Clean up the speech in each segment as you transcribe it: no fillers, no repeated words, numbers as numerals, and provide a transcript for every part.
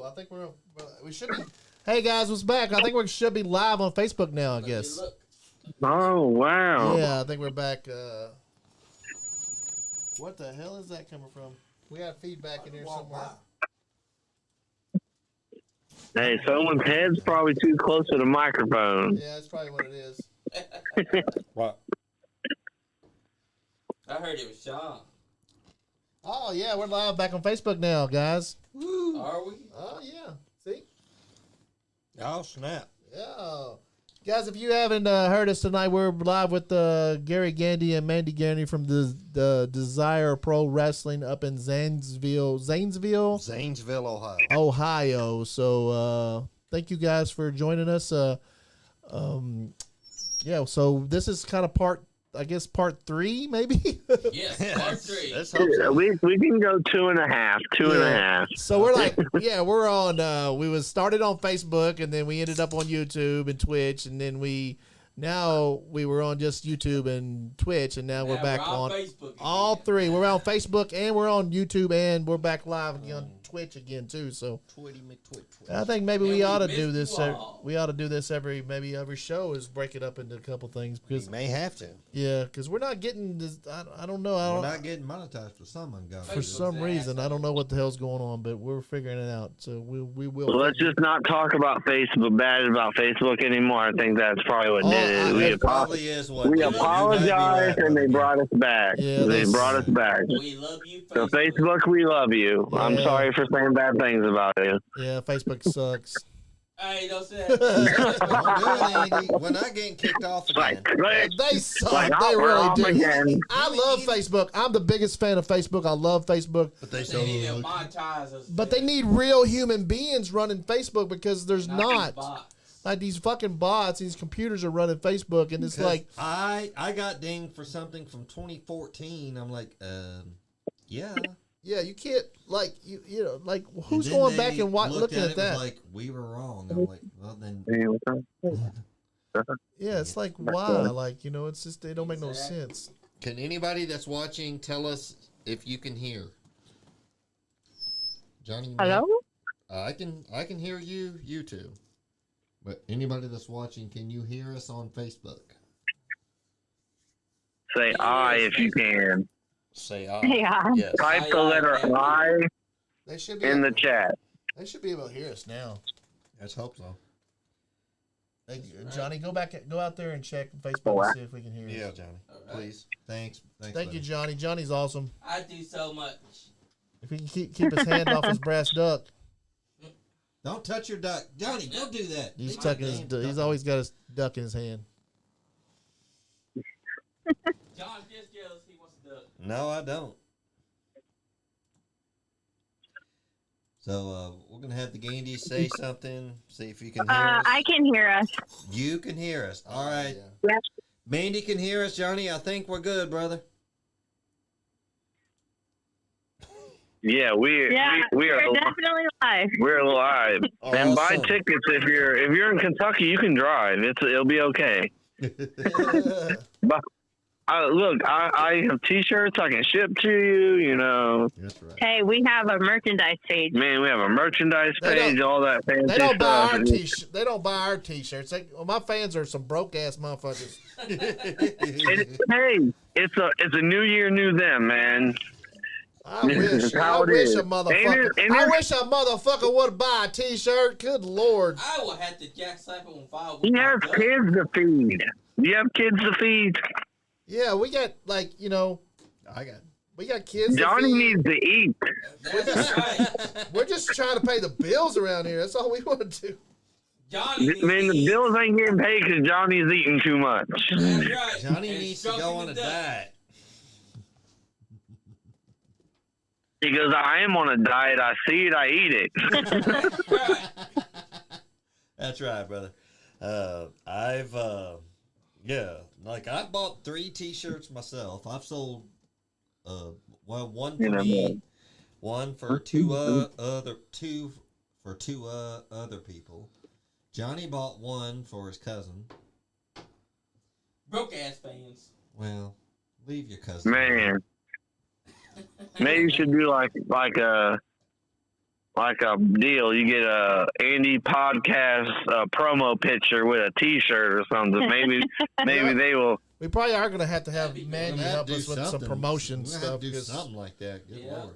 I think we should be. Hey guys, what's back? I think we should be live on Facebook now. I guess. Oh wow! Yeah, I think we're back. What the hell is that coming from? We got feedback in here somewhere. Hey, someone's head's probably too close to the microphone. Yeah, that's probably what it is. What? I heard it was Sean. Oh yeah, we're live back on Facebook now, guys. Woo. Are we? Oh yeah. See? Oh snap! Yeah. Guys, if you haven't heard us tonight, we're live with Gary Gandy and Mandy Gandy from the Desire Pro Wrestling up in Zanesville, Ohio. Ohio. So thank you guys for joining us. Yeah, so this is kind of part 3, maybe. Yes, part 3. Let's hope so. We can go 2.5. Two and a half. So we're like, we're on. We was started on Facebook, and then we ended up on YouTube and Twitch, and then we were on just YouTube and Twitch, and now we're back on Facebook all 3. We're on Facebook and we're on YouTube, and we're back live on Twitch again too. So I think maybe we ought to do this. We ought to do this every show, is break it up into a couple things, because we may have to. Yeah, because we're not getting this. I don't know. We're not getting monetized for some reason. I don't know what the hell's going on, but we're figuring it out. So we will. Well, let's just not talk about bad about Facebook anymore. I think that's probably what did it. We apologize, and they brought us back. Yeah, they brought us back. We love you, Facebook. So Facebook, we love you. Yeah. I'm sorry for saying bad things about you. Yeah, Facebook sucks. Hey, don't say that. We're not getting kicked off again. They suck. They really do. Again. I love Facebook. I'm the biggest fan of Facebook. I love Facebook. But they need to monetize us. But they need real human beings running Facebook, because there's not. Like these fucking bots, these computers are running Facebook, and it's like I got dinged for something from 2014. I'm like, yeah. Yeah, you can't you know who's going back and looking at that? Like, we were wrong. I'm like, well then. Yeah, it's like, why? Like, it's just, they don't make no sense. Can anybody that's watching tell us if you can hear? Johnny. Hello. I can hear you two. But anybody that's watching, can you hear us on Facebook? Say I if you can. Say I. Yeah. Yes. Type the letter I in the chat. They should be able to hear us now. Let's hope so. Hey, Johnny, go out there and check Facebook and see if we can hear you. Yeah, Johnny. Right. Please. Thanks. Thank you, Johnny. Johnny's awesome. I do so much. If he can keep his hand off his brass duck. Don't touch your duck, Johnny. Don't do that. He's tucking his. He's always got his duck in his hand. John just jealous. He wants a duck. No, I don't. So we're gonna have the Gandy say something. See if you can hear us. I can hear us. You can hear us. All right. Yes. Mandy can hear us. Johnny, I think we're good, brother. Yeah, we are definitely live. We're live. Awesome. And buy tickets if you're in Kentucky, you can drive. It'll be okay. But look, I have T-shirts I can ship to you. That's right. Hey, we have a merchandise page. Man, we have a mercendise page, all that fancy They don't buy stuff. our T-shirts. They don't buy our T-shirts. My fans are some broke ass motherfuckers. Hey, it's a new year, new them, man. I wish a motherfucker would buy a T-shirt. Good Lord. I will have to jack slap it on fire. He has kids to feed. You have kids to feed. Yeah, we got we got kids. Johnny needs to eat. That's right. We're just trying to pay the bills around here. That's all we want to do. The bills ain't getting paid because Johnny's eating too much. That's right. Johnny needs to go on a diet. He goes, I am on a diet. I see it. I eat it. That's right, brother. I bought 3 T-shirts myself. I've sold, one for me, one for two other people. Johnny bought one for his cousin. Broke ass fans. Well, leave your cousin. Man. Maybe you should do like like a deal. You get a Andy podcast promo picture with a T-shirt or something. Maybe they will. We probably are going to have That'd be Mandy cool. help us with some promotion We'll have stuff. to do 'cause- something like that. Good Yeah. Lord.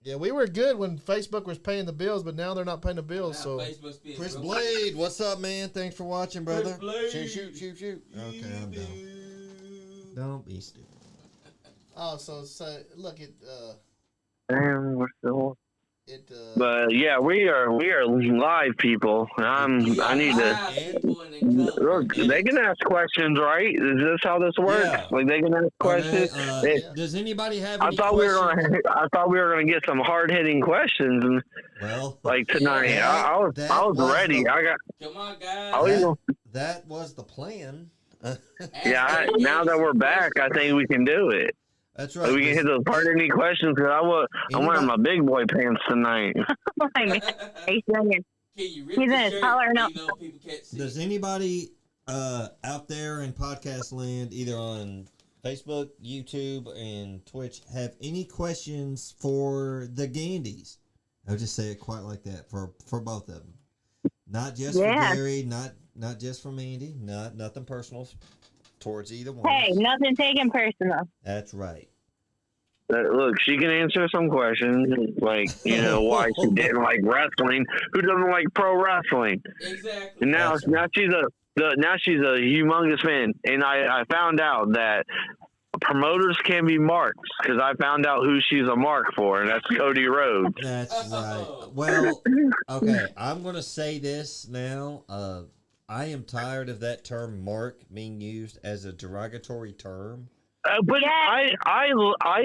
Yeah, we were good when Facebook was paying the bills, but now they're not paying the bills. Now So Facebook's being Chris broke. Blade, what's up, man? Thanks for watching, brother. Blade. Shoot. Okay, I'm done. Don't be stupid. so look it Damn, we're still. it But yeah, we are live people. I need to. Look, they can ask questions, right? Is this how this works? Yeah. Like they can ask questions. Does anybody have I any thought we questions? were gonna get some hard hitting questions, and Well, like tonight, Yeah, I was ready. the- Come on, guys. I was that was the plan. yeah. Now that we're back, I think we can do it. That's Like, right. we can hit those hard hitting questions because I'm wearing my big boy pants tonight. I mean, he's in here. Can you rip He's the in his shirt collar so now. you know people can't see? Does anybody out there in podcast land, either on Facebook, YouTube, and Twitch, have any questions for the Gandys? I'll just say it quite like that for both of them. Not just for Gary, not just for Mandy, nothing personal towards either one. Hey, nothing taken personal. That's right. Look, she can answer some questions, like why she didn't like wrestling. Who doesn't like pro wrestling? Exactly. And now she's a humongous fan. And I found out that promoters can be marks because I found out who she's a mark for, and that's Cody Rhodes. That's right. Well, okay, I'm going to say this now. I am tired of that term mark being used as a derogatory term. But I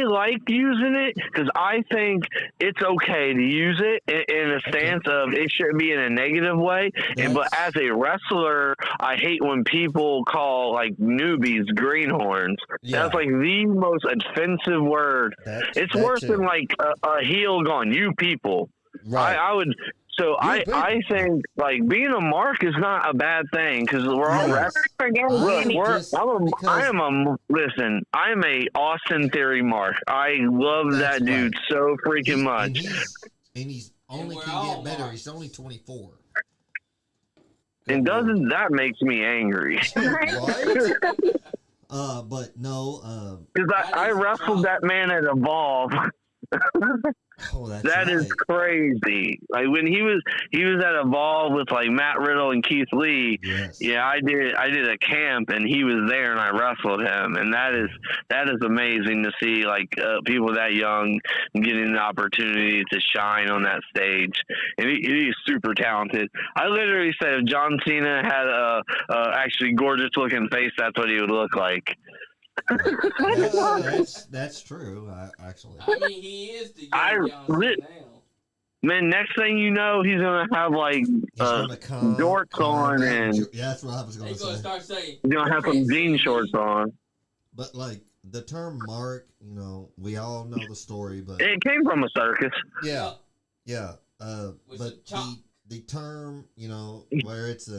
like using it because I think it's okay to use it in a stance of it shouldn't be in a negative way. But as a wrestler, I hate when people call like newbies greenhorns. Yeah. That's like the most offensive word. It's worse than like a heel going, "You people." Right. I would. So I think like being a mark is not a bad thing because we're all wrestlers. Look, I am a Austin Theory mark. I love that dude so freaking much. And he's only can get better. He's only 24. And doesn't that makes me angry? Right? But no. Because I wrestled that man at Evolve. Oh, that is crazy. Like when he was at Evolve with like Matt Riddle and Keith Lee. Yes. Yeah, I did a camp and he was there and I wrestled him, and that is amazing to see like people that young getting the opportunity to shine on that stage. And he's super talented. I literally said if John Cena had a actually gorgeous looking face, that's what he would look like. That's true. Actually, I mean, he is the young Johnson now. Man, next thing you know, he's gonna have like shorts on, and yeah, that's what I was gonna He's say. gonna start saying he's gonna have some jean shorts on. But like the term mark, we all know the story, but It came from a circus. yeah. With But some the term, where it's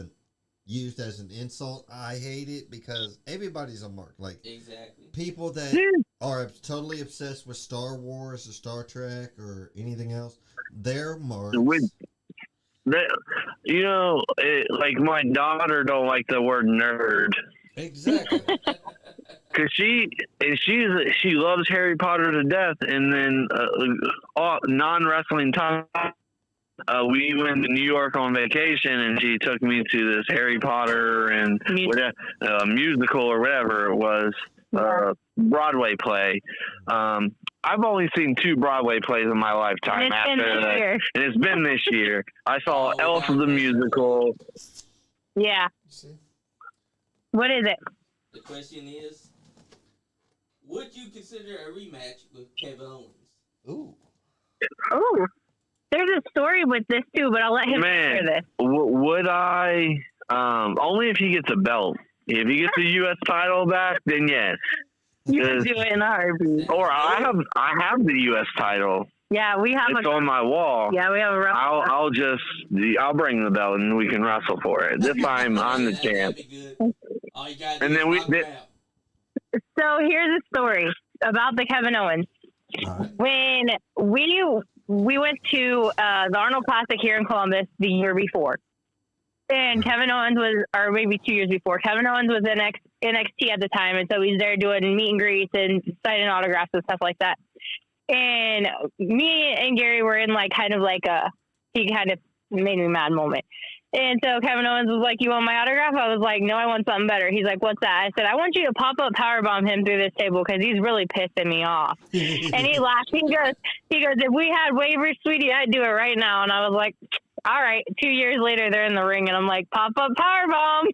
used as an insult, I hate it because everybody's a mark. Like exactly. people that are totally obsessed with Star Wars or Star Trek or anything else, they're marks. Like my daughter don't like the word nerd. Exactly. Cause she loves Harry Potter to death, and then non-wrestling time. We went to New York on vacation, and she took me to this Harry Potter and musical or whatever it was, Broadway play. I've only seen 2 Broadway plays in my lifetime. And it's been this year. I saw Elf the musical. Yeah. What is it? The question is, would you consider a rematch with Kevin Owens? Ooh. Oh. There's a story with this too, but I'll let him answer this. Would I? Only if he gets a belt. If he gets the U.S. title back, then yes. You can do it in a heartbeat. Or I have the U.S. title. Yeah, we have It's on my wall. Yeah, we have a rough. I'll bring the belt and we can wrestle for it. This time I'm the champ. And then So here's a story about the Kevin Owens. Right. When we we went to the Arnold Classic here in Columbus the year before. And Kevin Owens was, or maybe 2 years before, Kevin Owens was in NXT at the time. And so he's there doing meet and greets and signing autographs and stuff like that. And me and Gary were in like kind of like he kind of made me mad moment. And so Kevin Owens was like, "You want my autograph?" I was like, "No, I want something better." He's like, "What's that?" I said, "I want you to pop up powerbomb him through this table because he's really pissing me off." And he laughed. He goes, "If we had waivers, sweetie, I'd do it right now." And I was like, all right. 2 years later, they're in the ring, and I'm like, "Pop up powerbomb."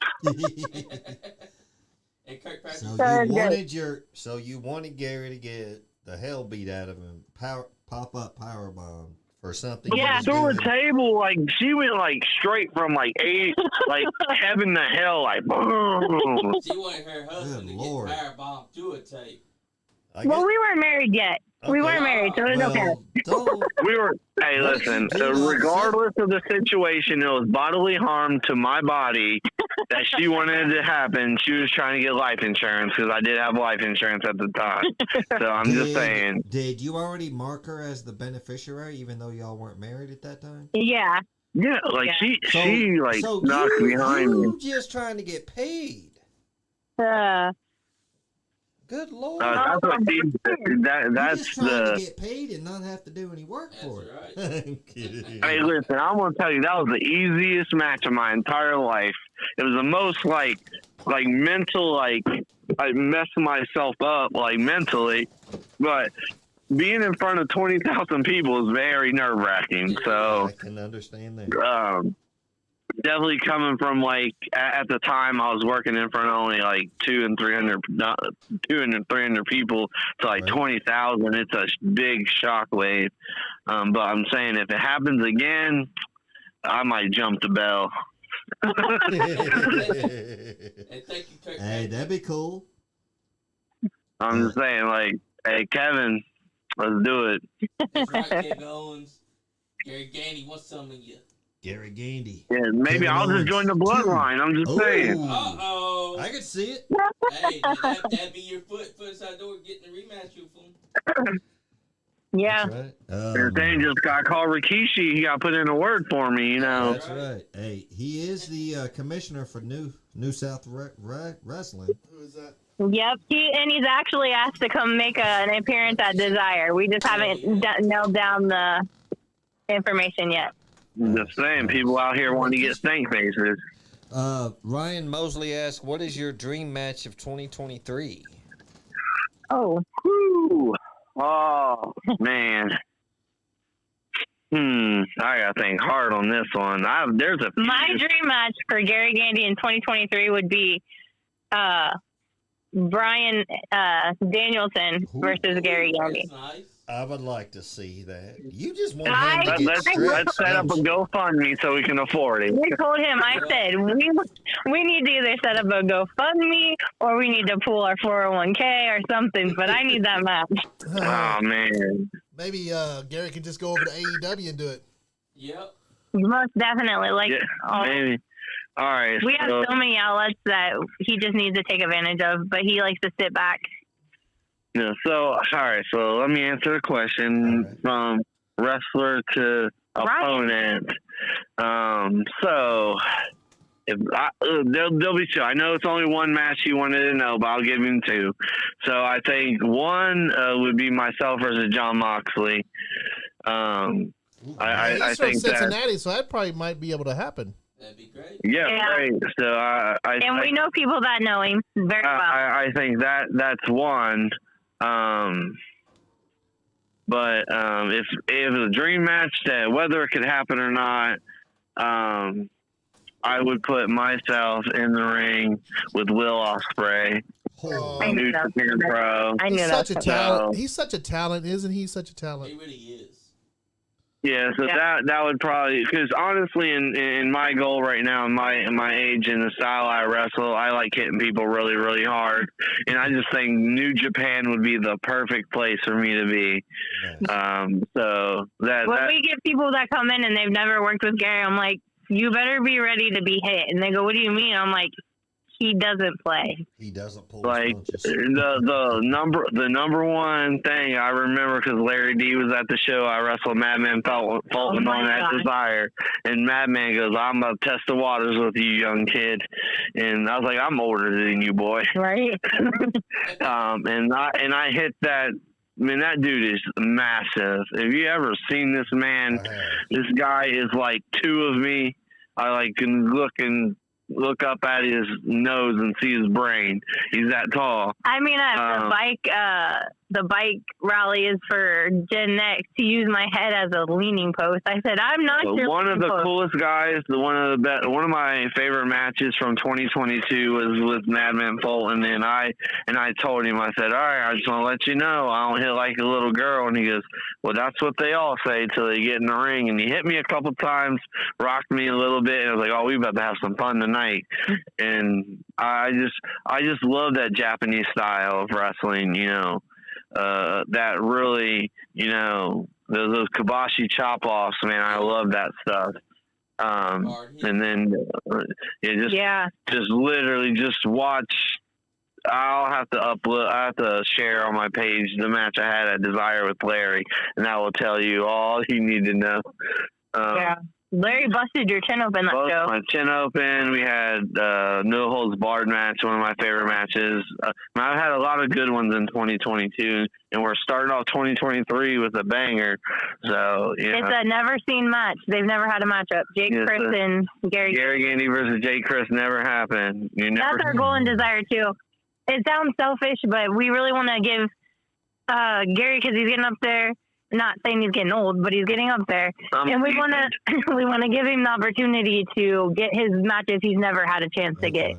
And Kirk So you wanted Gary to get the hell beat out of him. Pop up powerbomb. Or something. Yeah, through a table, like she went like straight from like heaven to hell, like boom. She wanted her husband to get firebombed through a tape. Well, we weren't married yet. Okay. We weren't married, so it was okay. We were. Hey, listen. Regardless of the situation, it was bodily harm to my body that she wanted to happen. She was trying to get life insurance because I did have life insurance at the time. So I'm just saying. Did you already mark her as the beneficiary, even though y'all weren't married at that time? Yeah. Yeah, like she knocked behind me. You just trying to get paid. Good Lord. That's just trying the to get paid and not have to do any work for it. Right. I'm kidding. Hey, listen, I'm gonna tell you that was the easiest match of my entire life. It was the most like mental, like I messed myself up like mentally, but being in front of 20,000 people is very nerve wracking. So I can understand that. Definitely coming from like at the time I was working in front of only like 200 and 300 people to like 20,000. It's a big shockwave. But I'm saying if it happens again, I might jump the bell. Hey, that'd be cool. I'm just saying, like, hey Kevin, let's do it. That's right, Kevin Owens. Gary Gandy wants some of you. Gary Gandy. Yeah, maybe I'll just join the bloodline. I'm just saying. Uh-oh. I could see it. Hey, that'd be your foot inside the door getting the rematch with him. Yeah. That's right. His name just got called Rikishi. He got put in a word for me, you know. That's right. Hey, he is the commissioner for New South Wrestling. Who is that? Yep. He's actually asked to come make an appearance at Desire. We just haven't nailed down the information yet. Just saying, people out here want to get stank faces. Ryan Mosley asks, "What is your dream match of 2023?" Oh. Whew. Oh man. I gotta think hard on this one. There's a My dream match for Gary Gandy in 2023 would be Brian Danielson versus Gary Gandy. Nice. I would like to see that. You just want him to get let's set up a GoFundMe so we can afford it. We told him, I said, we need to either set up a GoFundMe or we need to pull our 401k or something, but I need that match. Oh, man. Maybe Gary can just go over to AEW and do it. Yep. Most definitely. Maybe. All right. We have so many outlets that he just needs to take advantage of, but he likes to sit back. Yeah, so, all right, so let me answer the question from wrestler to opponent. So, if there'll be two. I know it's only one match he wanted to know, but I'll give him two. So, I think one would be myself versus John Moxley. I he's from think Cincinnati, so that probably might be able to happen. That'd be great. Yeah, right. So, we know people that know him very well. I think that's one. But if the dream match, that whether it could happen or not, I would put myself in the ring with Will Ospreay, New Japan Pro. I knew He's that. such a talent. He's such a talent, isn't he? Such a talent. He really is. Yeah, so that would probably, because honestly, in my goal right now, in my age and the style I wrestle, I like hitting people really, really hard, and I just think New Japan would be the perfect place for me to be. So when we get people that come in and they've never worked with Gary, I'm like, you better be ready to be hit, and they go, what do you mean? I'm like, he doesn't play. He doesn't pull Like punches. the number one thing I remember, because Larry D was at the show, I wrestled Madman Fulton on that Desire, and Madman goes, "I'm gonna test the waters with you, young kid," and I was like, "I'm older than you, boy." Right. And I hit that. I mean, that dude is massive. Have you ever seen this man? This guy is like two of me. I like can look up at his nose and see his brain. He's that tall. I mean, the bike rally is for Gen Next to use my head as a leaning post. I said, I'm not your one of the post. coolest guys. One of my favorite matches from 2022 was with Madman Fulton, and I told him, I said, all right, I just want to let you know I don't hit like a little girl. And he goes, well, that's what they all say till they get in the ring. And he hit me a couple times, rocked me a little bit, and I was like, oh, we about to have some fun tonight. And I just love that Japanese style of wrestling, you know. That really, you know, those Kabashi chop offs, man, I love that stuff. And then just literally just watch. I'll have to upload. I have to share on my page the match I had at Desire with Larry, and that will tell you all you need to know. Larry busted your chin open that show. My chin open. We had no holds barred match, one of my favorite matches. I've had a lot of good ones in 2022, and we're starting off 2023 with a banger. So it's a never seen match. They've never had a matchup. Chris and Gary. Gary Gandy versus Jake Chris never happened. That's our goal in Desire too. It sounds selfish, but we really want to give Gary, because he's getting up there. Not saying he's getting old, but he's getting up there, and we want to give him the opportunity to get his matches he's never had a chance to get.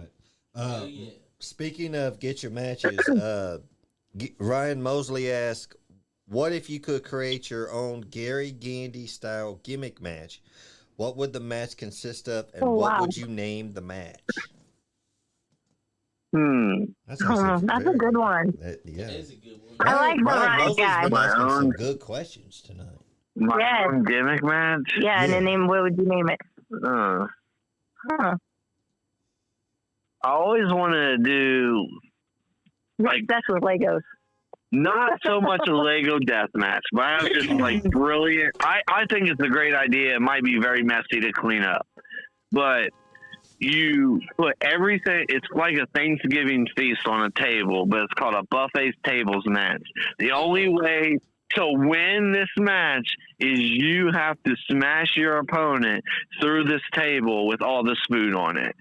Right. Speaking of get your matches, Ryan Mosley asked, "What if you could create your own Gary Gandy style gimmick match? What would the match consist of, and what would you name the match?" That's a good one. That is a good one. I like the right guy. Been asking some good questions tonight. My own gimmick match? Yeah, and then what would you name it? I always want to do that's with Legos. Not so much a Lego death match, but I have just like brilliant. I think it's a great idea. It might be very messy to clean up, but you put everything. It's like a Thanksgiving feast on a table, but it's called a buffet tables match. The only way to win this match is you have to smash your opponent through this table with all this food on it.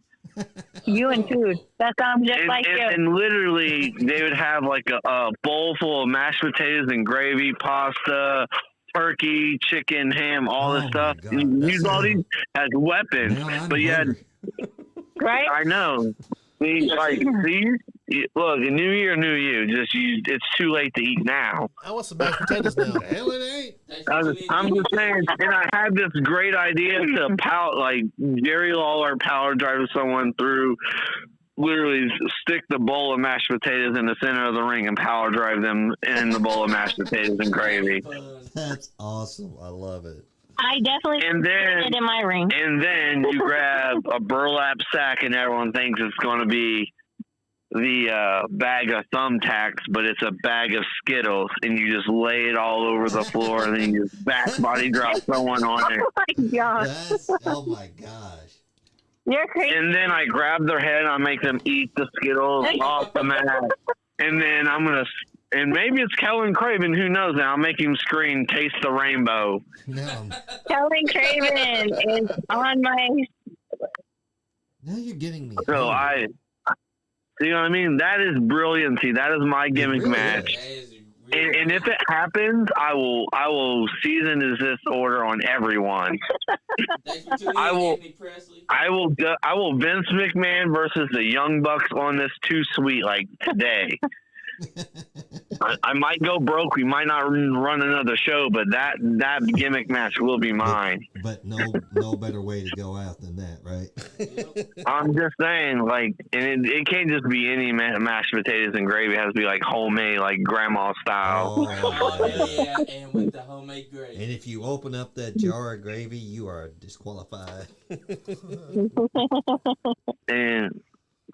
You and food. That sounds just like you. And literally, they would have like a bowl full of mashed potatoes and gravy, pasta, turkey, chicken, ham, all this stuff. You use all these as weapons, but you had. Right? I know. Look, a new year, new you. It's too late to eat now. I want some mashed potatoes now. Hell, it ain't. I'm just saying, and I had this great idea to Jerry Lawler power drive someone through, literally stick the bowl of mashed potatoes in the center of the ring and power drive them in the bowl of mashed potatoes and gravy. That's awesome. I love it. I definitely it in my ring. And then you grab a burlap sack, and everyone thinks it's going to be the bag of thumbtacks, but it's a bag of Skittles, and you just lay it all over the floor, and then you just back body drop someone on it. Oh my gosh! Oh my gosh! You're crazy. And then I grab their head, and I make them eat the Skittles off the mat, and then and maybe it's Kellen Craven, who knows? And I'll make him scream, "Taste the rainbow." No. Kellen Craven is on my. Now you're getting me. So you know what I mean? That is brilliancy. That is my gimmick match. And if it happens, I will cease and desist order on everyone. I will Vince McMahon versus the Young Bucks on this Too Sweet like today. I might go broke. We might not run another show, but that gimmick match will be mine. But no better way to go out than that, right? I'm just saying, and it can't just be any mashed potatoes and gravy. It has to be like homemade, like grandma style. Oh, yeah, and with the homemade gravy. And if you open up that jar of gravy, you are disqualified. And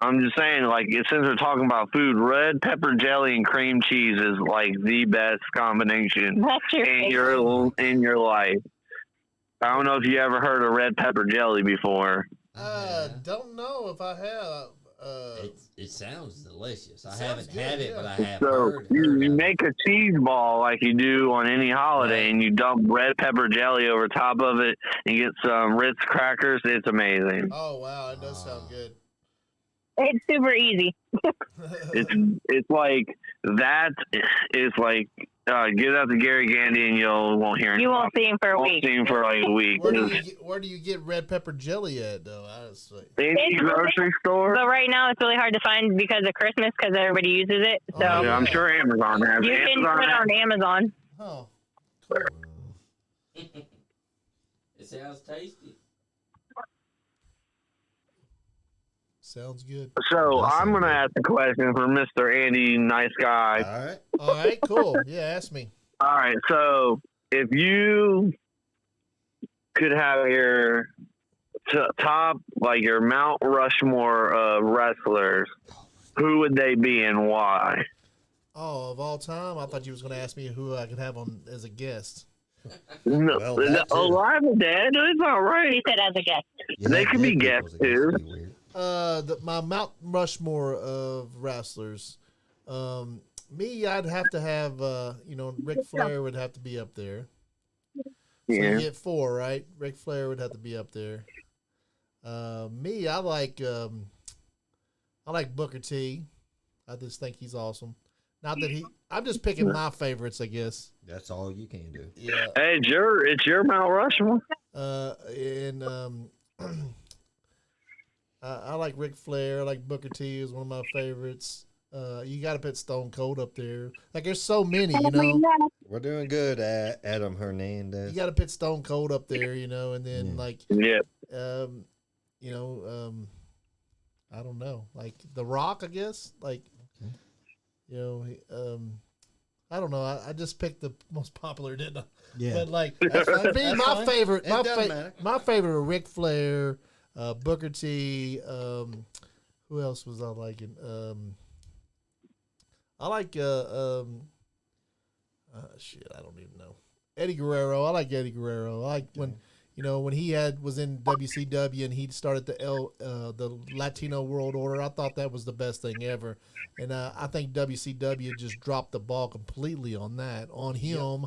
I'm just saying, like, since we're talking about food, red pepper jelly and cream cheese is like the best combination That's your in your life. I don't know if you ever heard of red pepper jelly before. Don't know if I have. It sounds delicious. I Sounds haven't good, had it, yeah. but I have So heard you of it. make a cheese ball like you do on any holiday, and you dump red pepper jelly over top of it, and get some Ritz crackers. It's amazing. Oh wow, it does sound good. It's super easy. It's like that is like get out to Gary Gandy and you won't hear anything. You won't see him for a week. See him for like a week. Where do you get red pepper jelly at though? Honestly, Any grocery store. But right now it's really hard to find because of Christmas because everybody uses it. So Yeah, I'm sure Amazon has. you can put it on Amazon. oh, cool. It sounds tasty. Sounds good. So I'm gonna ask a question for Mr. Andy, nice guy. All right. All right, cool. Yeah, ask me. All right, so if you could have your top, like your Mount Rushmore of wrestlers, who would they be and why? Oh, of all time, I thought you was going to ask me who I could have on as a guest. No, Well, that too. alive and dead? It's not right. He said as a guest. Yeah, They could be dead guests, people's, I guess, too. would be weird. My Mount Rushmore of wrestlers. Me, I'd have to have, Ric Flair would have to be up there. So Yeah. you get 4, right? Ric Flair would have to be up there. Me, I like Booker T. I just think he's awesome. Not that I'm just picking my favorites, I guess. That's all you can do. Yeah. Hey, it's your Mount Rushmore. I like Ric Flair. I like Booker T is one of my favorites. You got to put Stone Cold up there. Like there's so many, We're doing good, Adam Hernandez. You got to put Stone Cold up there, and then Yeah. I don't know, like The Rock, I guess. Like, I don't know. I just picked the most popular, didn't I? Yeah. But like, That's fine. me, That's my fine. favorite, It doesn't matter. my favorite are Ric Flair, Booker T. Who else was I liking? I like shit. I don't even know. Eddie Guerrero. I like Eddie Guerrero. I like when when he was in WCW and he started the Latino World Order. I thought that was the best thing ever, and I think WCW just dropped the ball completely on him.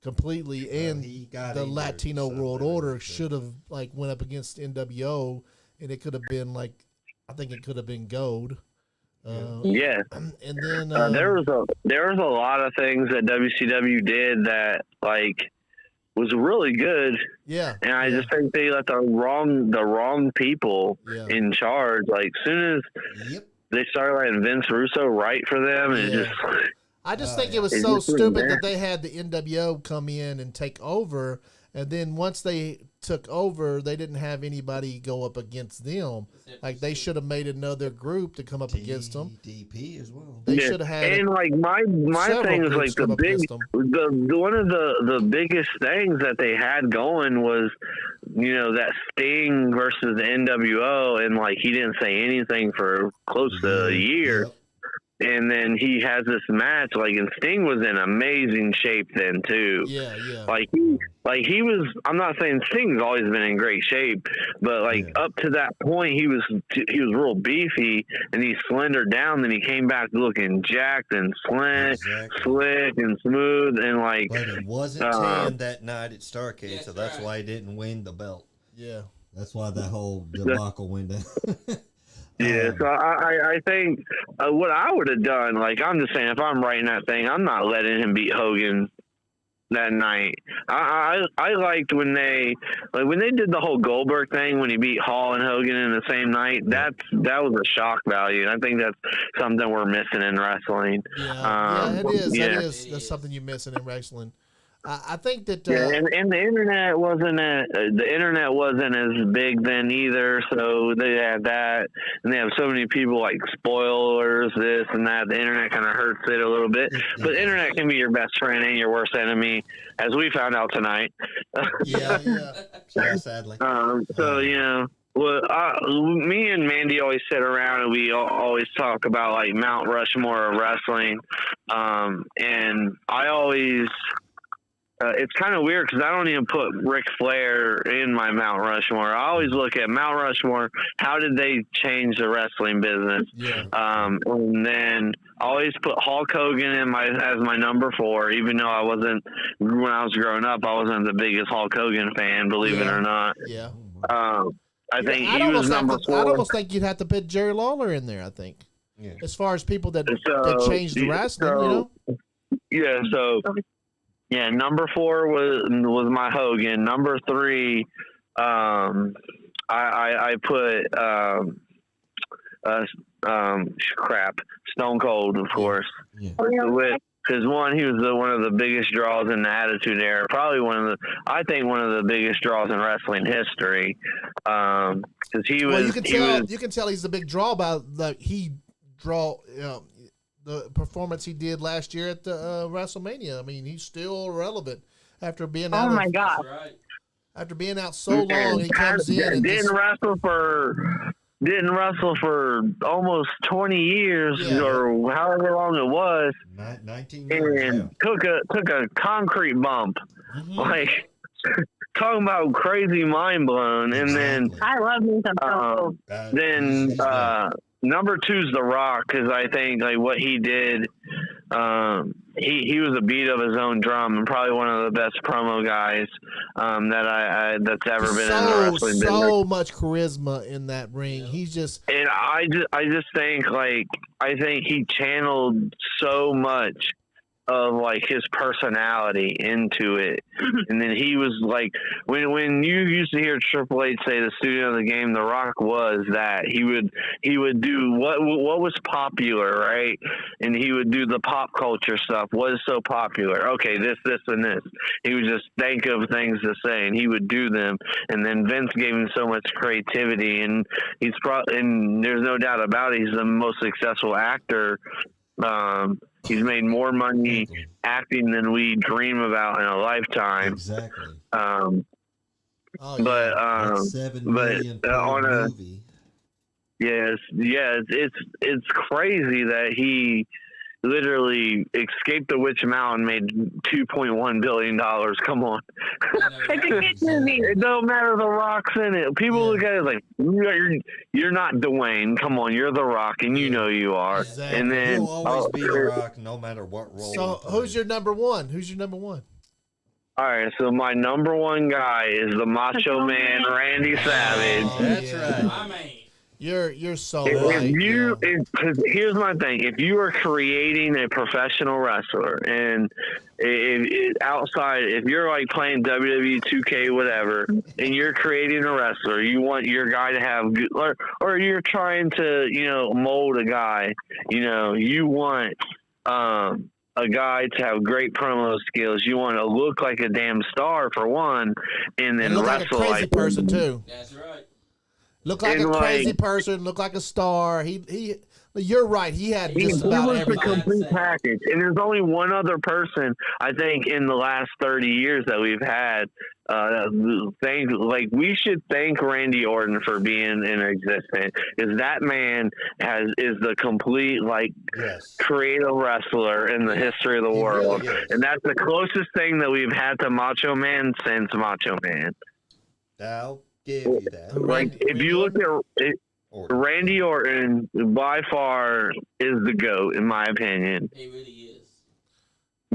Completely, and he got the injured, Latino so World that was Order good. should have went up against NWO, and it could have been I think it could have been gold. Yeah. And then There was a lot of things that WCW did that was really good, yeah, and I just think they let the wrong people yeah. in charge. Like soon as Yep. they started letting Vince Russo write for them, and Yeah. just I just Oh, think yeah. it was It so just was stupid there. that they had the NWO come in and take over, and then once they took over, they didn't have anybody go up against them. Like they should have made another group to come up against them. DP as well. They Yeah. should have had And my several thing is groups come up against them. the one of the biggest things that they had going was that Sting versus the NWO, and he didn't say anything for close to a year. Yep. And then he has this match, and Sting was in amazing shape then too. Yeah, yeah. He was. I'm not saying Sting's always been in great shape, but up to that point, he was real beefy, and he slendered down. Then he came back looking jacked and slick and smooth, and But he wasn't tan that night at Starrcade, so that's why he didn't win the belt. Yeah. That's why that whole debacle went down. Yeah, so I think what I would have done, I'm just saying, if I'm writing that thing, I'm not letting him beat Hogan that night. I liked when they did the whole Goldberg thing when he beat Hall and Hogan in the same night. That was a shock value, and I think that's something we're missing in wrestling. Yeah, it is. Yeah. It is. That's something you're missing in wrestling. I think that. And the internet wasn't as big then either, so they had that, and they have so many people spoilers, this and that. The internet kind of hurts it a little bit, but the internet can be your best friend and your worst enemy, as we found out tonight. yeah, sadly. So Well, me and Mandy always sit around and we always talk about like Mount Rushmore of wrestling. And I always, it's kind of weird because I don't even put Ric Flair in my Mount Rushmore. I always look at Mount Rushmore. How did they change the wrestling business? Yeah. And then I always put Hulk Hogan as my number 4, even though I wasn't, when I was growing up, I wasn't the biggest Hulk Hogan fan, believe it or not. Yeah. I think he was number 4. I'd almost think you'd have to put Jerry Lawler in there. I think, as far as people that changed the wrestling, you know. Yeah. So, yeah, number 4 was my Hogan. Number 3, I put Stone Cold, of course. Yeah. Because one, he was one of the biggest draws in the Attitude Era. Probably one of the biggest draws in wrestling history. Because he was. Well, you can tell he's the big draw by the performance he did last year at the WrestleMania. I mean, he's still relevant after being out. Oh my God! After being out so long, he comes in and didn't wrestle for almost 20 years or however long it was. 19 years, and took a concrete bump. Like, talking about crazy mind blown. And then I love me some Stone Cold. Number 2's The Rock, because I think like what he did, he was a beat of his own drum and probably one of the best promo guys that's ever been in the wrestling business. So much charisma in that ring. He's just, and I just think I think he channeled so much of like his personality into it. And then he was like, when you used to hear Triple H say the student of the game, The Rock was that. He would do what was popular, right? And he would do the pop culture stuff. What is so popular? Okay, this, and this. He would just think of things to say, and he would do them. And then Vince gave him so much creativity, and and there's no doubt about it, he's the most successful actor. He's made more money acting than we dream about in a lifetime. Exactly. But $7 million on a movie. it's crazy that he literally escaped the Witch Mountain, made $2.1 billion. Come on. It's a good movie. It don't matter, The Rock's in it. People look at it like, you're not Dwayne. Come on, you're The Rock, and you know you are. Exactly. And then He'll always be The Rock, no matter what role. so who's your number 1? Who's your number 1? all right, so my number 1 guy is the Macho Man, Randy Savage. That's right. My man. You're so right. Because here's my thing: if you are creating a professional wrestler, and if you're like playing WWE 2K, whatever, and you're creating a wrestler, you want your guy to have good, or you're trying to mold a guy, you want a guy to have great promo skills. You want to look like a damn star for one, and then look wrestle like a crazy person too. That's right. Look like a crazy person. Look like a star. You're right. He had just about was everything. the complete package. And there's only one other person I think in the last 30 years that we've had. We should thank Randy Orton for being in existence. Is that man is the complete creative wrestler in the history of the world, really and that's the closest thing that we've had to Macho Man since Macho Man. I'll give you that. If you look at Randy Orton, by far is the GOAT, in my opinion. He really is.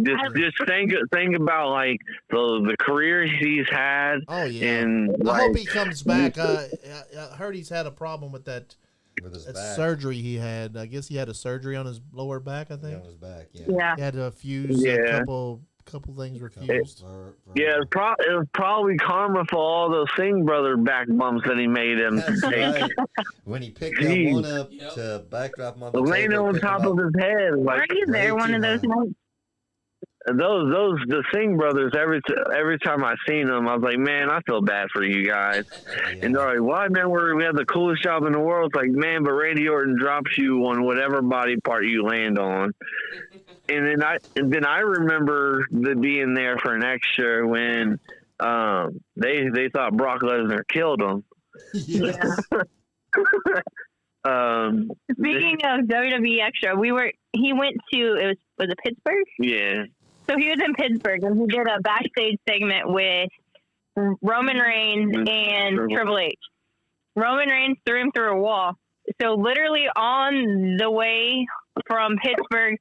Just think about the career he's had. Oh yeah. And I hope he comes back. I heard he's had a problem with that back. surgery he had. I guess he had a surgery on his lower back. I think. On his back. Yeah. He had to fuse a couple things were fused. Yeah, it was probably karma for all those Singh brother back bumps that he made him take. Right. When he picked that one up to backdrop him on the laying table, on top of his head. Were you there one of those nights? The Singh brothers, every time I seen them, I was like, man, I feel bad for you guys. And they're like, why, man? We have the coolest job in the world. It's like, man, but Randy Orton drops you on whatever body part you land on. And then I remember being there for an extra when they thought Brock Lesnar killed him. Yes. Speaking of WWE Extra, he went to, was it Pittsburgh? Yeah. So he was in Pittsburgh and he did a backstage segment with Roman Reigns and Triple H. Roman Reigns threw him through a wall. So literally on the way from Pittsburgh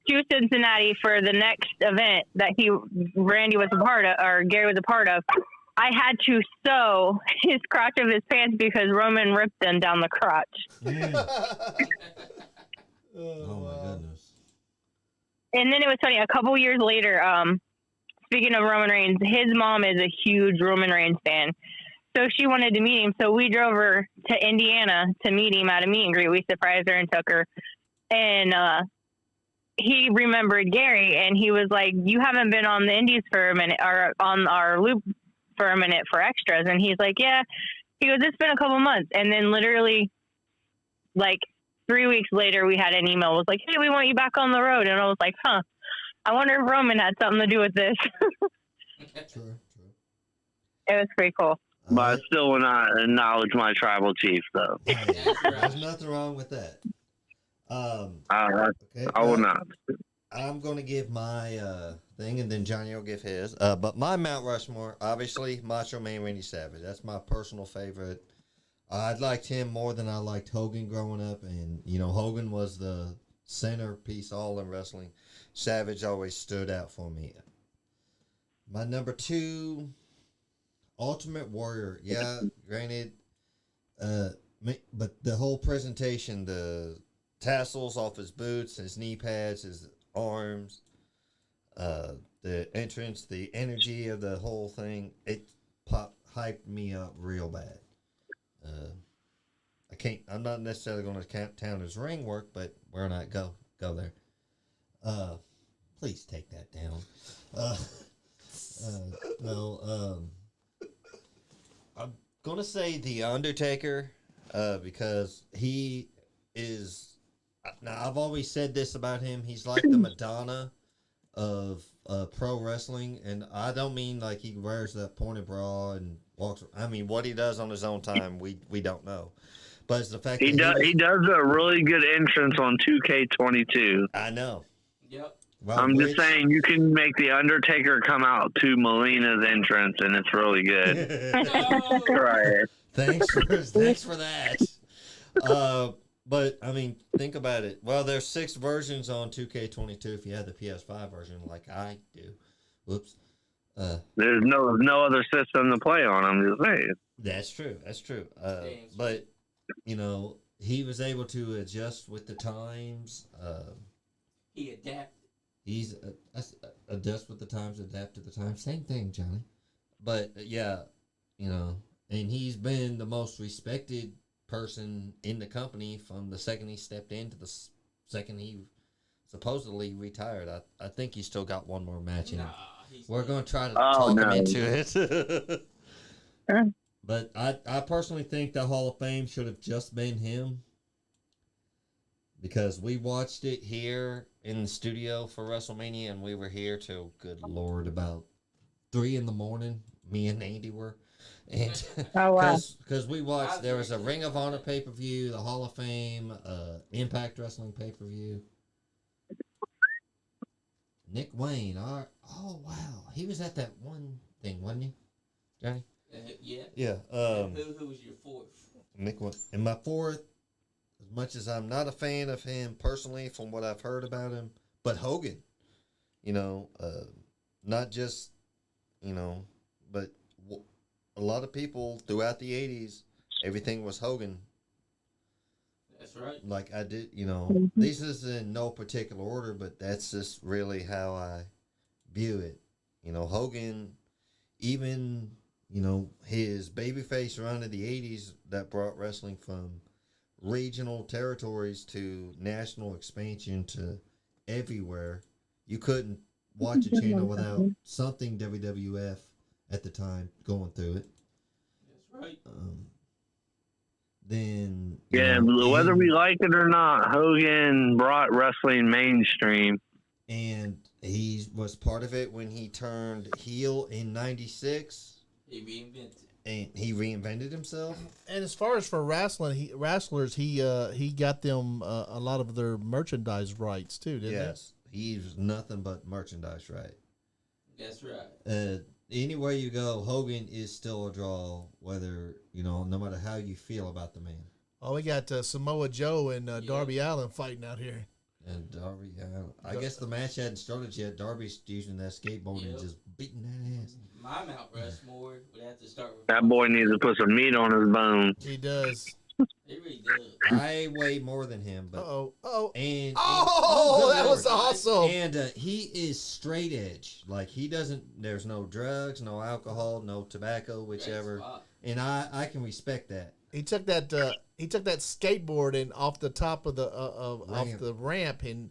to Cincinnati for the next event that Randy was a part of, or Gary was a part of, I had to sew his crotch of his pants because Roman ripped them down the crotch. Oh my goodness. And then it was funny, a couple years later, speaking of Roman Reigns, his mom is a huge Roman Reigns fan. So she wanted to meet him. So we drove her to Indiana to meet him at a meet and greet. We surprised her and took her. And he remembered Gary, and he was like, you haven't been on the Indies for a minute, or on our loop for a minute for extras. And he's like, yeah. He goes, it's been a couple months. And then literally, like, 3 weeks later, we had an email. It was like, hey, we want you back on the road. And I was like, huh, I wonder if Roman had something to do with this. True. It was pretty cool. But I still will not acknowledge my tribal chief, though. Hey, there's nothing wrong with that. Okay, I will not. I'm going to give my thing, and then Johnny will give his. But my Mount Rushmore, obviously, Macho Man Randy Savage. That's my personal favorite. I liked him more than I liked Hogan growing up, and, you know, Hogan was the centerpiece all in wrestling. Savage always stood out for me. My number 2, Ultimate Warrior. Yeah, granted, but the whole presentation, the tassels off his boots, his knee pads, his arms, the entrance, the energy of the whole thing, it hyped me up real bad. I'm not necessarily going to count his ring work, but we're not go there. Please take that down. No, I'm going to say The Undertaker, because he is, now I've always said this about him, he's like the Madonna of pro wrestling, and I don't mean like he wears that pointed bra and walks. I mean, what he does on his own time, we don't know. But it's the fact he does a really good entrance on 2K22. I know. Yep. Well, I'm just saying, you can make the Undertaker come out to Melina's entrance, and it's really good. Right. Thanks for that. But I mean, think about it. Well, there's 6 versions on 2K22 if you have the PS5 version, like I do. Whoops. There's no other system to play on. I'm just saying. That's true. But you know, he was able to adjust with the times. He adapted. He's adjust with the times, adapt to the times. Same thing, Johnny. But yeah, you know, and he's been the most respected person in the company from the second he stepped in to the second he supposedly retired. I think he's still got one more match in him. We're going to try to talk him into it. But I personally think the Hall of Fame should have just been him, because we watched it here in the studio for WrestleMania, and we were here till, good Lord, about 3 a.m. Me and Andy were. And oh, wow. Because we watched, there was a Ring of Honor pay-per-view, the Hall of Fame, Impact Wrestling pay-per-view. Nick Wayne, oh wow, he was at that one thing, wasn't he, Johnny? Yeah. Yeah. Who was your 4th? Nick Wayne. And my 4th, as much as I'm not a fan of him personally from what I've heard about him, but Hogan, you know, not just, you know, but a lot of people throughout the 80s, everything was Hogan. That's right. Like I did, you know, this is in no particular order, but that's just really how I view it. You know, Hogan, even, you know, his babyface run in the 80s that brought wrestling from regional territories to national expansion to everywhere. You couldn't watch a channel without something WWF at the time going through it. That's right. Then whether we like it or not, Hogan brought wrestling mainstream, and he was part of it when he turned heel in '96. He reinvented. And he reinvented himself. And as far as for wrestlers, he got them a lot of their merchandise rights too, didn't Yes, he's nothing but merchandise, right? That's right. Anywhere you go, Hogan is still a draw. Whether no matter how you feel about the man. he? Oh, we got Samoa Joe and Darby Allin fighting out here. And Darby, I guess the match hadn't started yet. Darby's using that skateboard and just beating that ass. My Mount Rushmore would have to start with That boy needs to put some meat on his bone. He does. He really does. I weigh more than him, but that good was Lord. awesome. And he is straight edge. Like he doesn't. There's no drugs, no alcohol, no tobacco, whichever. And I can respect that. He took that skateboard and off the top of the off the ramp and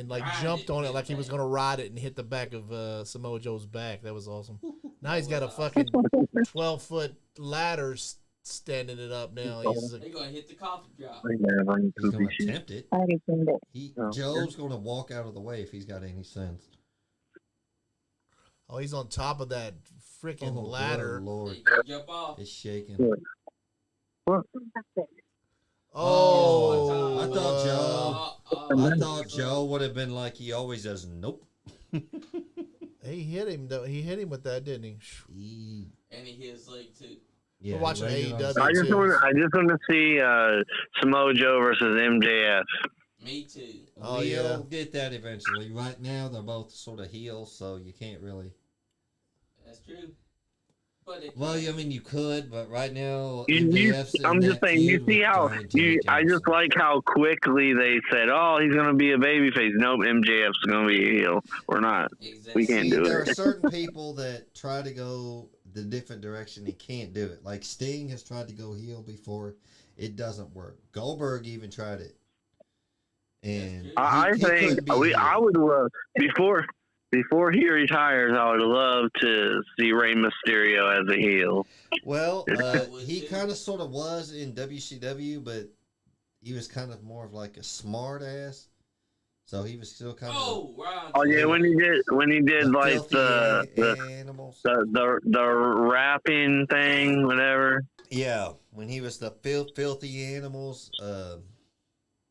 like jumped on it like he was gonna ride it and hit the back of Samoa Joe's back. That was awesome. Now he's got a fucking 12-foot ladder standing it up now. They're gonna hit the coffee drop. He's gonna attempt it. I Joe's gonna walk out of the way if he's got any sense. Oh, he's on top of that freaking ladder. Good Lord, He gonna jump off. it's shaking. Oh, I thought Joe would have been like he always does. Nope. he hit him though. He hit him with that, didn't he? And he hit his leg too. Yeah, We're watching he laid it on AEW. his- I just want to see Samoa Joe versus MJF. Me too. Oh, We'll yeah. get that eventually. Right now, they're both sort of heels, so you can't really. That's true. But Well, I mean, you could, but right now, I'm just saying. You see how I just like how quickly they said, "Oh, he's gonna be a babyface." Nope, MJF's gonna be a heel. We're not. exactly. We can't do There it. are certain people that try to go the different direction. He can't do it. Like Sting has tried to go heel before. It doesn't work. Goldberg even tried it. And I he think could be heel. I would love before he retires. I would love to see Rey Mysterio as a heel. Well, I would he too. kind of sort of was in WCW, but he was kind of more of like a smart ass. So he was still kind of. Oh, Ron. Oh yeah, when he did like filthy animals. the rapping thing, whatever. Yeah, when he was the filthy animals,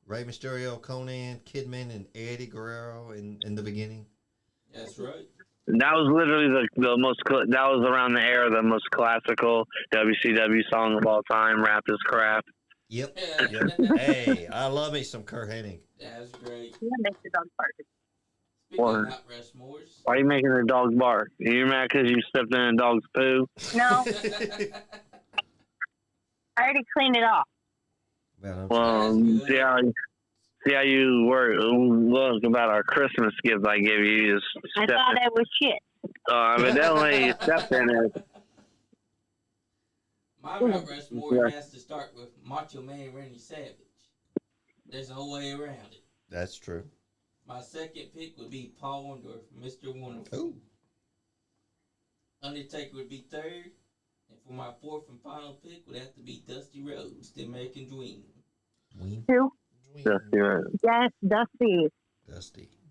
Rey Mysterio, Conan, Kidman, and Eddie Guerrero in the beginning. That's right. That was literally the most. That was around the era the most classical WCW song of all time. Rap is crap. Yep. Yep. Hey, I love me some Kurt Hennig. That's great. Or- Speaking about Rushmores. Why are you making the dog bark? Are you mad because you stepped in a dog's poo? No, I already cleaned it off. Man, Well, That's good. see how you look about our Christmas gift I gave you. You just I stepped thought it was shit. evidently stepped in it. My Mount Rushmore has to start with Macho Man Randy Savage. There's no way around it. that's true. My second pick would be Paul Orndorff, Mr. Wonderful. Ooh. Undertaker would be third. And for my fourth and final pick would have to be Dusty Rhodes, the American Dream. Ween. Who? Dusty Rhodes. Yes, Dusty.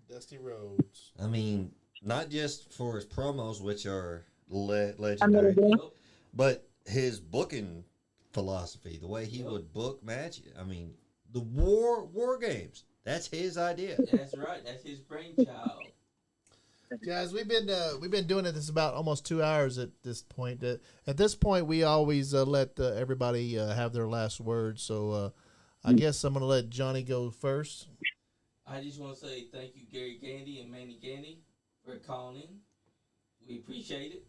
Dusty. Rhodes. I mean, not just for his promos, which are I'm legendary, gonna do. but his booking philosophy, the way he would book matches. I mean, the war games. That's his idea. That's right. That's his brainchild. Guys, we've been doing it. This is about almost 2 hours at this point. At this point, we always let everybody have their last word. So I guess I'm gonna let Johnny go first. I just want to say thank you, Gary Gandy and Mandy Gandy, for calling in. We appreciate it.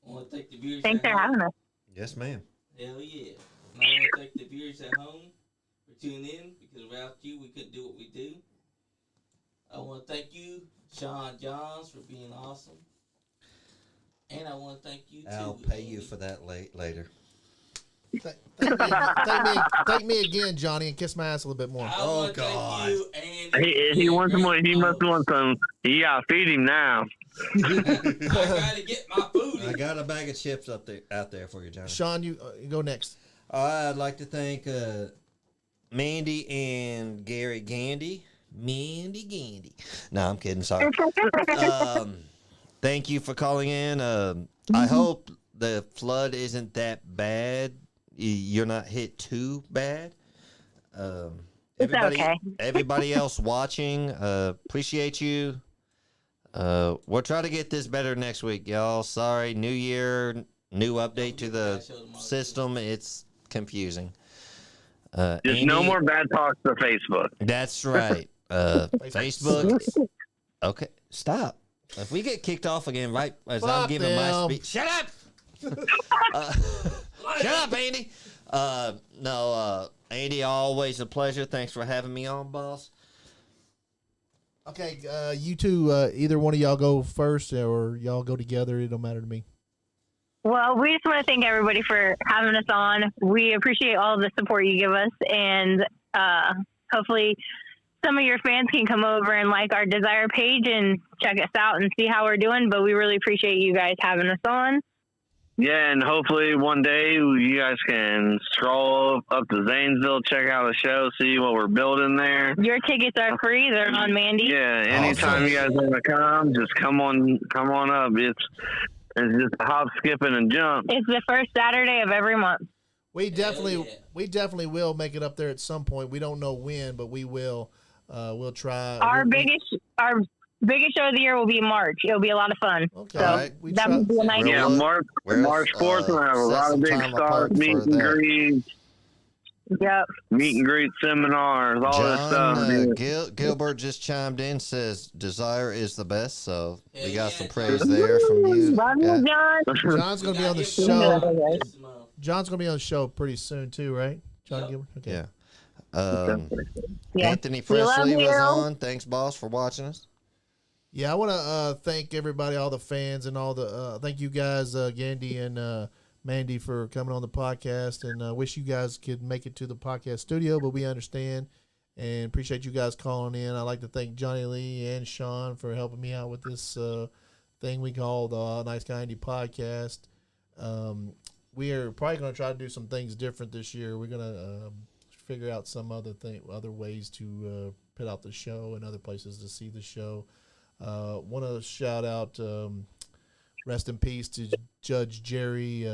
I want to thank the viewers Thanks for at home. having us. Yes, ma'am. Hell yeah. And I want to thank the viewers at home for tuning in, because without you, we couldn't do what we do. I want to thank you, Sean Johns, for being awesome. And I want to thank you, I'll too. pay you for that later. Thank me again, Johnny, and kiss my ass a little bit more. I Oh, want to God. thank you and He wants more. He must want some. You gotta feed him now. I gotta get my food. I got a bag of chips out there for you, Johnny. Sean, you go next. I'd like to thank Mandy and Gary Gandy. Mandy Gandy. No, I'm kidding. Sorry. Thank you for calling in. I hope the flood isn't that bad. You're not hit too bad. okay. Everybody else watching, appreciate you. We'll try to get this better next week, y'all. Sorry, new year, new update to the system. It's confusing. Just Andy, no more bad talks to Facebook. That's right. Facebook. Okay, stop. If we get kicked off again, right as I'm giving my speech, shut up. Shut up, Andy. No, Andy, always a pleasure. Thanks for having me on, boss. Okay, you two, either one of y'all go first or y'all go together. It don't matter to me. Well, we just want to thank everybody for having us on. We appreciate all the support you give us, and hopefully some of your fans can come over and like our Desire page and check us out and see how we're doing. But we really appreciate you guys having us on. Yeah, and hopefully one day you guys can scroll up to Zanesville, check out the show, see what we're building there. Your tickets are free. They're on Mandy. Yeah, anytime you guys want to come, just come on up. It's just a hop, skip, and a jump. It's the first Saturday of every month. We definitely will make it up there at some point. We don't know when, but we will. We'll try. Our biggest show of the year will be March. It'll be a lot of fun. Okay. So right. that would be a nice. Yeah, March 4th, we'll have a lot of big stars, meet and greets. Yep. Meet and greet seminars, all this stuff. Dude. Gilbert just chimed in, says Desire is the best, so we got some praise there from you. Love you, John. John's going to be on the show. John's going to be on the show pretty soon too, right? John Gilbert? Okay. Yeah. Anthony Presley was on. Thanks, boss, for watching us. Yeah, I want to thank everybody, all the fans, and all the thank you guys, Gandy and Mandy, for coming on the podcast, and wish you guys could make it to the podcast studio, but we understand and appreciate you guys calling in. I'd like to thank Johnny Lee and Sean for helping me out with this thing we call the NiceGuyAndy podcast. We are probably going to try to do some things different this year. We're going to figure out some other ways to put out the show and other places to see the show. Want to shout out rest in peace to Judge Jerry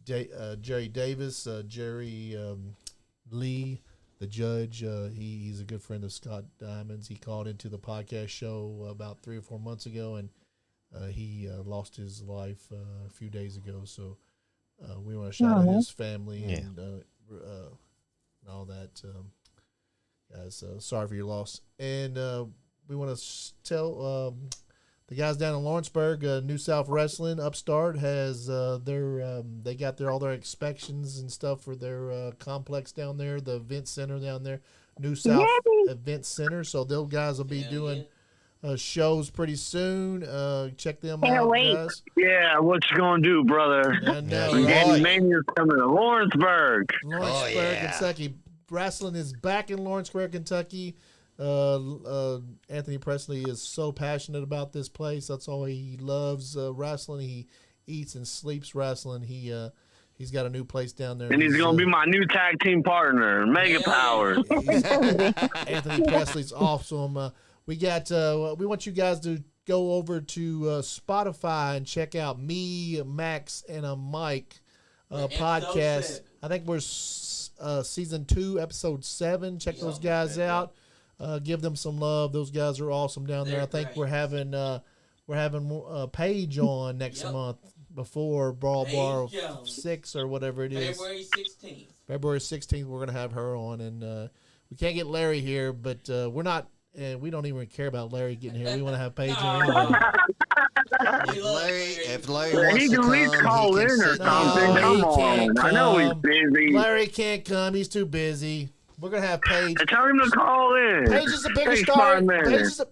Davis, Jerry Lee, the judge. He's a good friend of Scott Diamond's. He called into the podcast show about 3 or 4 months ago, and he lost his life a few days ago. So we want to shout out his family and all that. Guys, sorry for your loss. And we want to tell the guys down in Lawrenceburg, New South Wrestling Upstart has they got all their inspections and stuff for their complex down there, the event center down there, New South Event Center. So those guys will be doing shows pretty soon. Check them out, guys. Yeah, what you gonna do, brother? Gandy Mania's coming to Lawrenceburg. Kentucky. Wrestling is back in Lawrenceburg, Kentucky. Anthony Presley is so passionate about this place. That's all he loves, wrestling. He eats and sleeps wrestling. He's got a new place down there, and he's gonna be my new tag team partner, Mega Powers. Anthony Presley's awesome. We want you guys to go over to Spotify and check out me, Max, and a Mike podcast. I think we're season 2, episode 7. Check those guys out. Give them some love. Those guys are awesome down there. I think we're having Paige on next month before Brawl Bar 6 or whatever it is. February 16th, we're gonna have her on, and we can't get Larry here, but we're not. And we don't even care about Larry getting here. We want to have Paige here anyway. If Larry wants he to can at least call in or something. Come on. I know he's busy. Larry can't come. He's too busy. We're going to have Paige. Tell him to call in. Paige is a bigger star.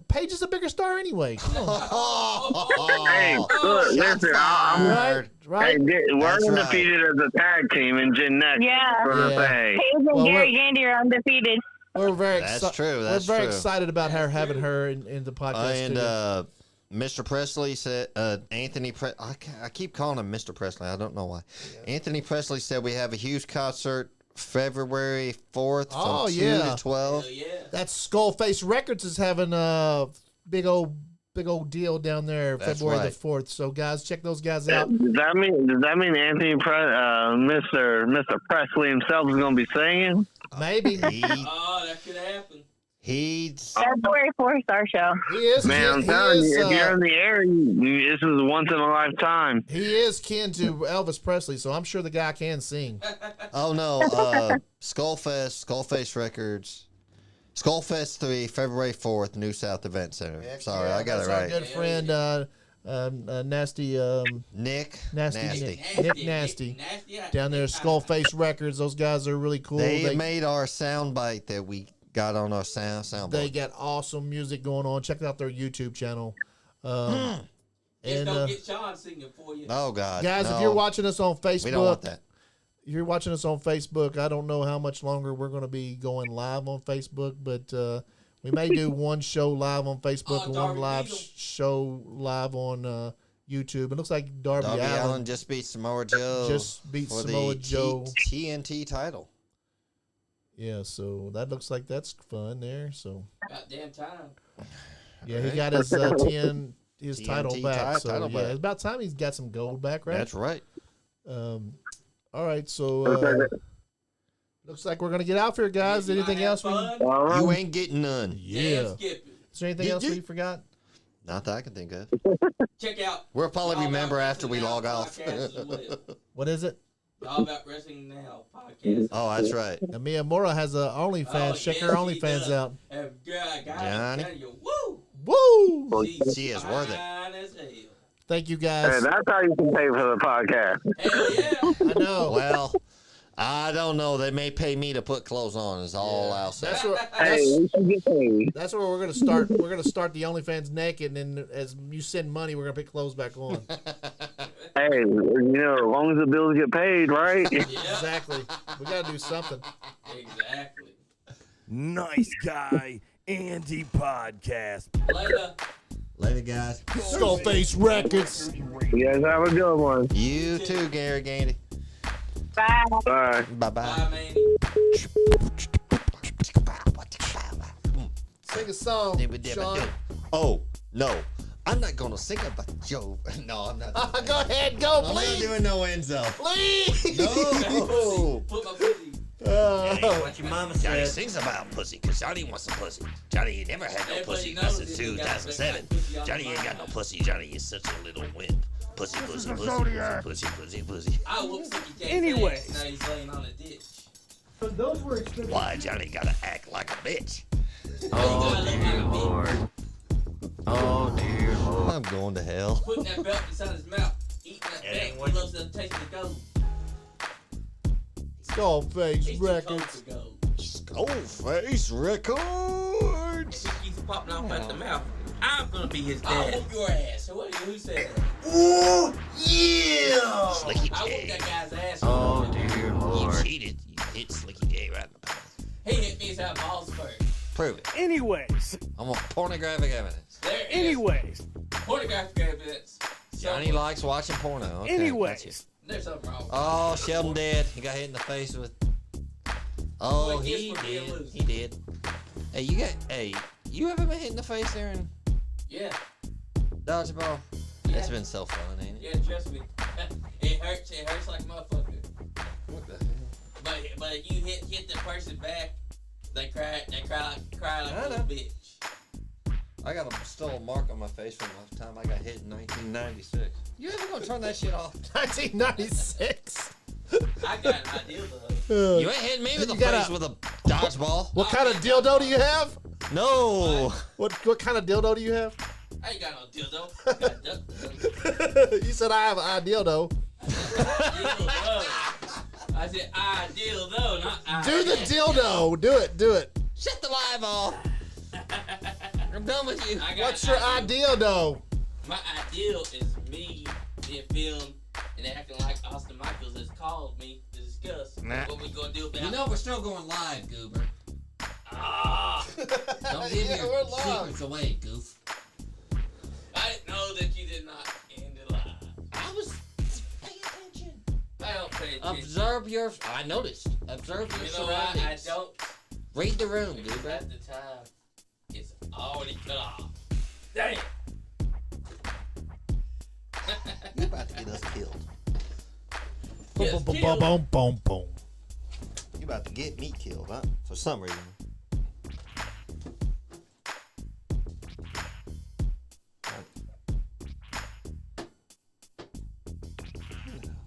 Paige is a bigger star anyway. Come on. Hey, look, listen. Right? Hey, we're undefeated as a tag team in Gen Next. Yeah. Paige and Gary Gandy are undefeated. We're very excited about her having her in the podcast. And Mr. Presley said, Anthony I keep calling him Mr. Presley. I don't know why. Yeah. Anthony Presley said we have a huge concert February 4th from 2 to 12. That Skullface Records is having a big old big old deal down there That's February right. the 4th. So guys, check those guys out. Does that mean Mr. Presley himself is going to be singing? Maybe. Oh, that could happen. He's February 4th, our show. He is. Man, I'm he telling is, you, if you're in the area, this is once in a lifetime. he is kin to Elvis Presley, so I'm sure the guy can sing. oh no, Skullfest Records, Skullfest 3, February 4th, New South Event Center. Sorry, Yeah, I got it that's our right. good friend, Nasty, Nick Nasty. Nasty. Nasty. down there, Skullface Records. Those guys are really cool. They made our soundbite that we got on our soundboard. They got awesome music going on. Check out their YouTube channel. Just And don't get Sean singing for you. Oh God, guys, no. if you're watching us on Facebook, we don't want that. if you're watching us on Facebook, I don't know how much longer we're going to be going live on Facebook, but we may do one show live on Facebook and one Darby live Beetle. show live on YouTube. It looks like Darby Allin just beat Samoa Joe. just beat for Samoa the Joe. TNT title. Yeah, so that looks like that's fun there. So Goddamn time. yeah, he got his his TNT title back. So title yeah, back. it's about time he's got some gold back, right? That's right. All right, so looks like we're gonna get out here, guys. You Anything might have else? fun. You ain't getting none. Yeah. Damn, skip it. Is there anything else we forgot? Not that I can think of. Check out. We'll probably All remember About after we Wrestling log Now off. podcast as well. What is it? All About Wrestling Now podcast. Oh, that's right. And Miyamura has a OnlyFans. Oh, Check yes, her he OnlyFans does. out. Johnny? Woo! Woo! She is worth it. Fine as hell. Thank you Hey, guys. that's how you can pay for the podcast. Hell yeah. I know. Well, I don't know. They may pay me to put clothes on. Is all I'll say. That's where Hey, we should get paid. that's where we're gonna start. We're gonna start the OnlyFans naked, and then as you send money, we're gonna put clothes back on. Hey, as long as the bills get paid, right? Yeah, Exactly. We gotta do something. exactly. Nice Guy Andy podcast. Later. Later, guys. Skullface Records. You guys have a good one. You too, Gary Gandy. Bye. Bye. Bye Bye, bye. Mandy. Sing a song, Sean. Oh no, I'm not gonna sing about Joe. No, I'm not. Doing Go that. ahead, go, I'm not please. doing no Enzo. Please. No. Put my pussy. What your mama Johnny said. sings about pussy because Johnny wants some pussy. Johnny ain't never had no Everybody pussy knows since this, he got 2007. that pussy on Johnny the ain't got mind. no pussy. Johnny is such a little wimp. Pussy, pussy, pussy, pussy, pussy, pussy, pussy. I whoop Sticky J's Anyways. ass. Now he's laying on a ditch. Those were expensive. Why Johnny gotta act like a bitch? Oh, dear Lord. Oh dear Lord. I'm going to hell. Putting that belt inside his mouth. Eating that That ain't belt. what He you- loves the taste of the gold. Skullface He's too cold Records. for gold. Skullface Records. If he keeps popping off at the mouth, I'm gonna be his dad. I'll whoop your ass. Who said that? Ooh, yeah. Slicky I whooped J. that guy's ass. Oh dear You Lord. cheated. You hit Slicky J right in the mouth. He hit me inside balls first. Prove it. Anyways. I want pornographic evidence. There it is. Anyways. Pornographic evidence. Johnny likes watching porno. Okay, gotcha. Anyways. There's something wrong. Oh, Sheldon dead. He got hit in the face with. Oh, Boy, he kiss for being did. loose. He did. Hey, you ever been hit in the face there in Yeah. dodgeball? Yeah. That's been so fun, ain't it? Yeah, trust me. It hurts. It hurts like a motherfucker. What the hell? But if you hit the person back, they cry like I a little know. bitch. I got still a mark on my face from the time I got hit in 1996. You ever gonna turn that shit off? 1996. I got an idea though. You ain't hitting me with You a got face with a dodgeball. What kind of dildo do you have? No. What kind of dildo do you have? I ain't got no dildo. I got a dildo. You said I have an dildo. I said ideal though, not Do the dildo. Do it. Shut the live off. I'm done with you. What's your ideal though? My ideal is me being filmed and acting like Austin Michaels has called me to discuss Nah. what we gonna do about. You know we're still going live, Goober. Ah, Don't give Yeah, your we're live. secrets away, Goof. I didn't know that you did not end it live. I was paying attention. I don't pay attention. Observe your. I noticed. Observe your You know what? I surroundings. don't. Read the room, Because Goober. at the time, it's already cut off. Dang it. Get us killed. Boom, boom, boom, boom, boom, boom. You about to get me killed, huh? For some reason.